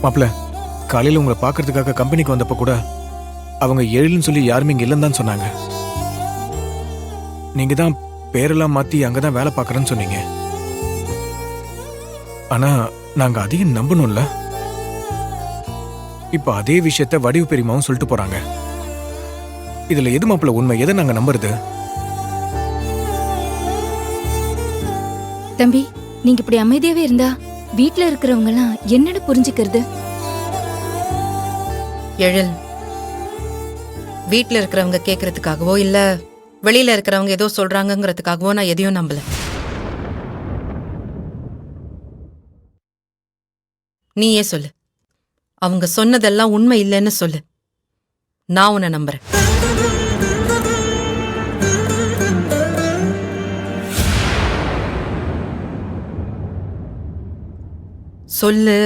மாப்பிள்ள, காலையில உங்களை பார்க்கறதுக்காக கம்பெனிக்கு வந்தப்ப கூட அவங்க 7ன்னு சொல்லி யாருமே இங்க இல்லைன்னு தான் சொன்னாங்க. நீங்க தான் பேரெல்லாம் மாத்தி அங்கதான் வேலை பார்க்கறேன்னு சொன்னீங்க. ஆனா நாங்க அதையும் நம்பணும்ல. இப்ப அதே விஷயத்த வடிவு பெரியமாவும் சொல்லிட்டு போறாங்க. இதுல எது மாப்பிள்ள உண்மை, எதை நாங்க நம்புறது? தம்பி, நீங்க இப்படி அமைதியாவே இருந்தா வீட்ல இருக்கிறவங்க எல்லாம் என்னன்னு புரிஞ்சுக்கிறது? எழில், வீட்ல இருக்கிறவங்க கேக்குறதுக்காகவோ இல்ல வெளியில இருக்கிறவங்க ஏதோ சொல்றாங்கங்கிறதுக்காகவோ நான் எதையும் நம்பல. நீயே சொல்லு, அவங்க சொன்னதெல்லாம் உண்மை இல்லைன்னு சொல்லு, நான் உன்னை நம்புறேன். சொல்லு.